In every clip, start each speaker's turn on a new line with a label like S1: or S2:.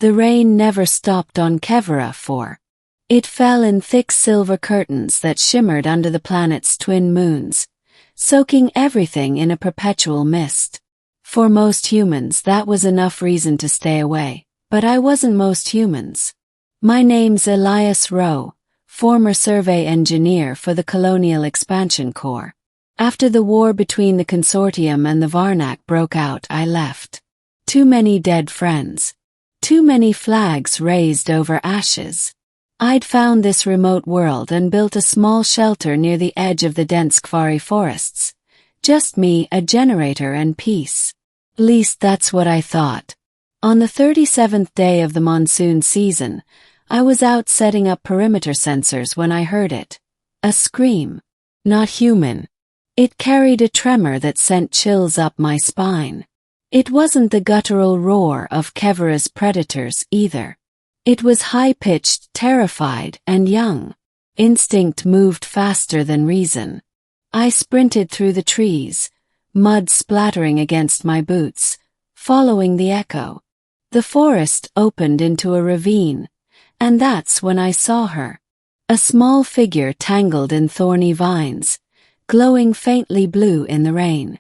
S1: The rain never stopped on Kevera for. It fell in thick silver curtains that shimmered under the planet's twin moons, soaking everything in a perpetual mist. For most humans that was enough reason to stay away, but I wasn't most humans. My name's Elias Rowe, former survey engineer for the Colonial Expansion Corps. After the war between the Consortium and the Varnak broke out, I left. Too many dead friends. Too many flags raised over ashes. I'd found this remote world and built a small shelter near the edge of the dense Kvari forests. Just me, a generator, and peace. At least that's what I thought. On the 37th day of the monsoon season, I was out setting up perimeter sensors when I heard it. A scream. Not human. It carried a tremor that sent chills up my spine. It wasn't the guttural roar of Kevera's predators either. It was high-pitched, terrified, and young. Instinct moved faster than reason. I sprinted through the trees, mud splattering against my boots, following the echo. The forest opened into a ravine, and that's when I saw her. A small figure tangled in thorny vines, glowing faintly blue in the rain.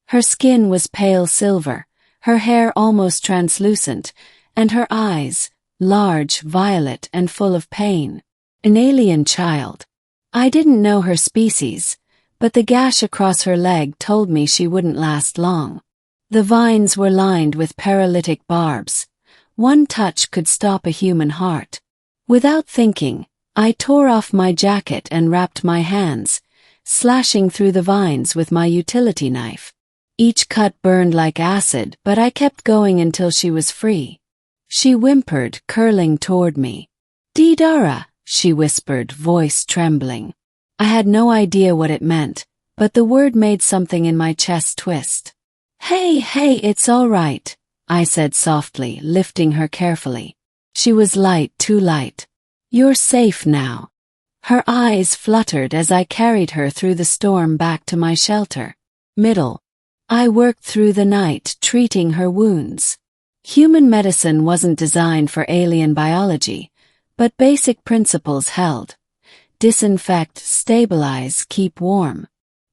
S1: Her skin was pale silver, her hair almost translucent, and her eyes, large, violet, and full of pain. An alien child. I didn't know her species, but the gash across her leg told me she wouldn't last long. The vines were lined with paralytic barbs. One touch could stop a human heart. Without thinking, I tore off my jacket and wrapped my hands, slashing through the vines with my utility knife. Each cut burned like acid, but I kept going until she was free. She whimpered, curling toward me. "Didara," she whispered, voice trembling. I had no idea what it meant, but the word made something in my chest twist. Hey, it's all right," I said softly, lifting her carefully. She was light, too light. "You're safe now." Her eyes fluttered as I carried her through the storm back to my shelter. Middle. I worked through the night, treating her wounds. Human medicine wasn't designed for alien biology, but basic principles held. Disinfect, stabilize, keep warm.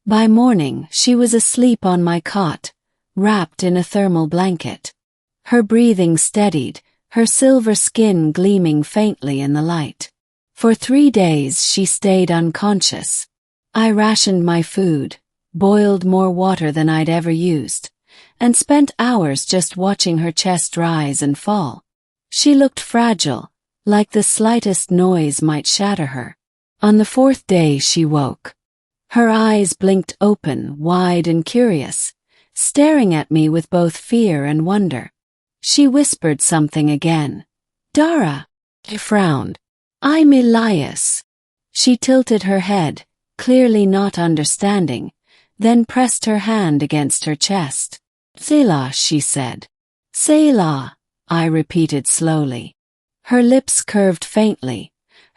S1: By morning, she was asleep on my cot, wrapped in a thermal blanket. Her breathing steadied, her silver skin gleaming faintly in the light. For 3 days she stayed unconscious. I rationed my food, boiled more water than I'd ever used, and spent hours just watching her chest rise and fall. She looked fragile, like the slightest noise might shatter her. On the 4th day she woke. Her eyes blinked open, wide and curious, staring at me with both fear and wonder. She whispered something again. "Dara." I frowned. "I'm Elias." She tilted her head, clearly not understanding, then pressed her hand against her chest. "Selah," she said. "Selah," I repeated slowly. Her lips curved faintly,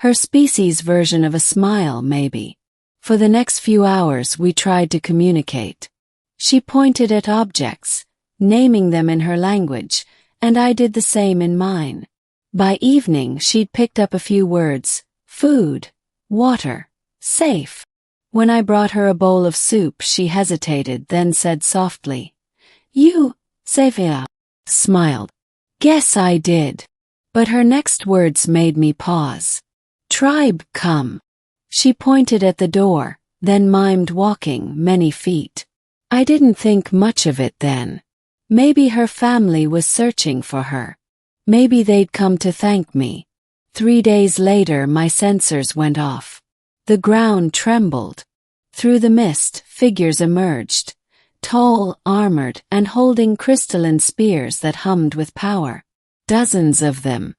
S1: her species' version of a smile maybe. For the next few hours we tried to communicate. She pointed at objects, naming them in her language, and I did the same in mine. By evening she'd picked up a few words: food, water, safe. When I brought her a bowl of soup she hesitated, then said softly, "You, Savia," smiled. Guess I did. But her next words made me pause. "Tribe, come." She pointed at the door, then mimed walking many feet. I didn't think much of it then. Maybe her family was searching for her. Maybe they'd come to thank me. 3 days later my sensors went off. The ground trembled. Through the mist, figures emerged, tall, armored, and holding crystalline spears that hummed with power. Dozens of them.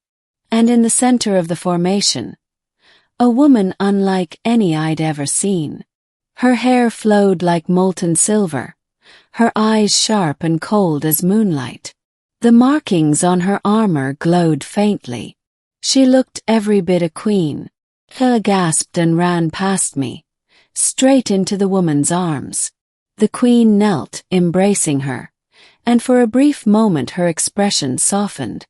S1: And in the center of the formation, a woman unlike any I'd ever seen. Her hair flowed like molten silver, her eyes sharp and cold as moonlight. The markings on her armor glowed faintly. She looked every bit a queen. Hela gasped and ran past me, straight into the woman's arms. The queen knelt, embracing her, and for a brief moment her expression softened.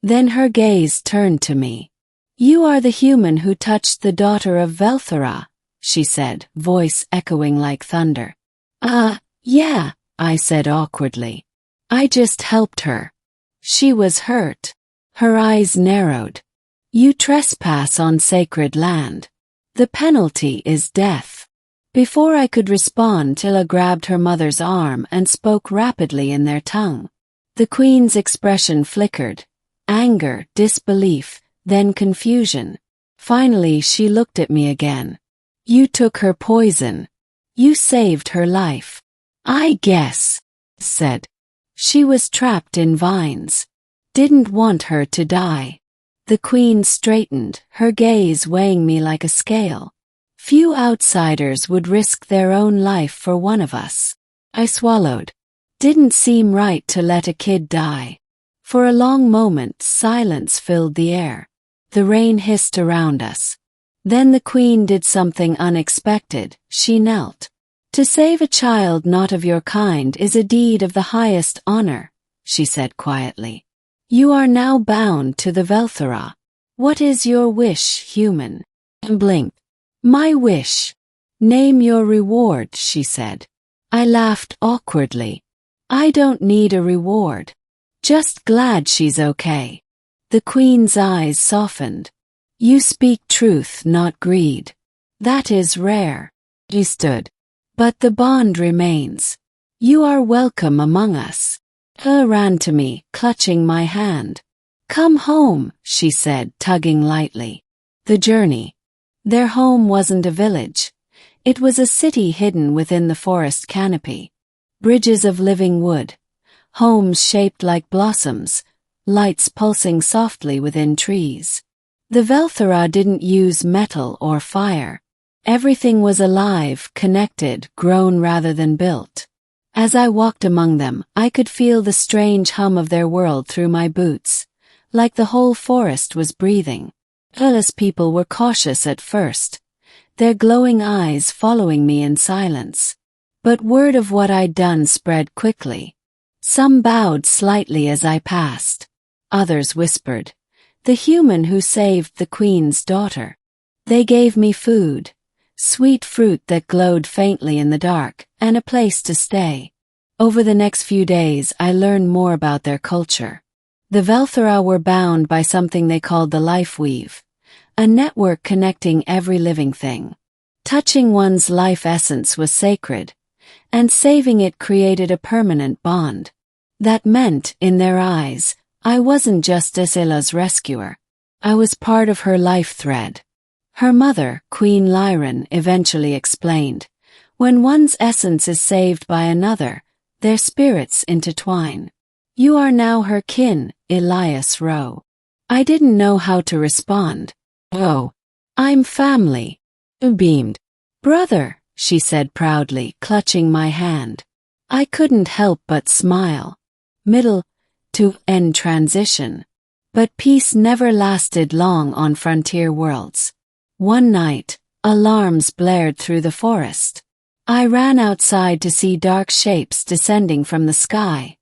S1: Then her gaze turned to me. "You are the human who touched the daughter of Velthara," she said, voice echoing like thunder. Yeah," I said awkwardly. "I just helped her. She was hurt." Her eyes narrowed. "You trespass on sacred land. The penalty is death." Before I could respond, Tilla grabbed her mother's arm and spoke rapidly in their tongue. The queen's expression flickered. Anger, disbelief, then confusion. Finally she looked at me again. "You took her poison. You saved her life." "I guess," said. "She was trapped in vines. Didn't want her to die." The queen straightened, her gaze weighing me like a scale. "Few outsiders would risk their own life for one of us." I swallowed. Didn't seem right to let a kid die. For a long moment, silence filled the air. The rain hissed around us. Then the queen did something unexpected. She knelt. "To save a child not of your kind is a deed of the highest honor," she said quietly. "You are now bound to the Velthara. What is your wish, human?" I blinked. "My wish." "Name your reward," she said. I laughed awkwardly. "I don't need a reward. Just glad she's okay." The queen's eyes softened. "You speak truth, not greed. That is rare." She stood. "But the bond remains. You are welcome among us." Her ran to me, clutching my hand. "Come home," she said, tugging lightly. The journey. Their home wasn't a village. It was a city hidden within the forest canopy. Bridges of living wood. Homes shaped like blossoms, lights pulsing softly within trees. The Velthara didn't use metal or fire. Everything was alive, connected, grown rather than built. As I walked among them, I could feel the strange hum of their world through my boots, like the whole forest was breathing. Ella's people were cautious at first, their glowing eyes following me in silence. But word of what I'd done spread quickly. Some bowed slightly as I passed. Others whispered, "The human who saved the queen's daughter." They gave me food, sweet fruit that glowed faintly in the dark, and a place to stay. Over the next few days I learned more about their culture. The Velthara were bound by something they called the life weave, a network connecting every living thing. Touching one's life essence was sacred, and saving it created a permanent bond. That meant, in their eyes, I wasn't just Isila's rescuer. I was part of her life thread. Her mother, Queen Lyran, eventually explained, "When one's essence is saved by another, their spirits intertwine. You are now her kin, Elias Rowe." I didn't know how to respond. "Oh, I'm family." I beamed. "Brother," she said proudly, clutching my hand. I couldn't help but smile. Middle to end transition. But peace never lasted long on frontier worlds. One night, alarms blared through the forest. I ran outside to see dark shapes descending from the sky.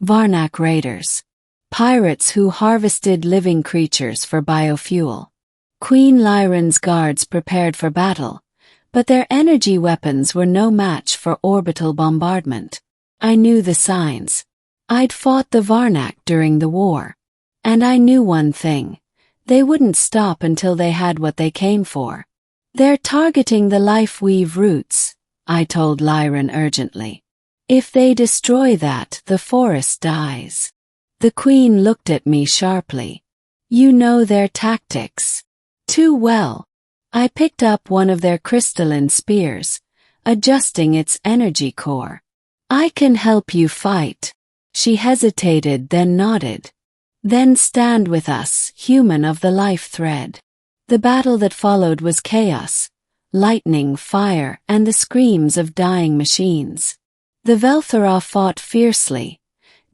S1: Varnak raiders. Pirates who harvested living creatures for biofuel. Queen Lyran's guards prepared for battle, but their energy weapons were no match for orbital bombardment. I knew the signs. I'd fought the Varnak during the war. And I knew one thing. They wouldn't stop until they had what they came for. "They're targeting the life weave roots," I told Lyran urgently. "If they destroy that, the forest dies." The queen looked at me sharply. "You know their tactics too well." I picked up one of their crystalline spears, adjusting its energy core. "I can help you fight." She hesitated, then nodded. "Then stand with us, human of the life thread." The battle that followed was chaos, lightning, fire, and the screams of dying machines. The Velthara fought fiercely,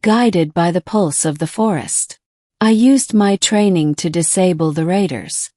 S1: guided by the pulse of the forest. I used my training to disable the raiders.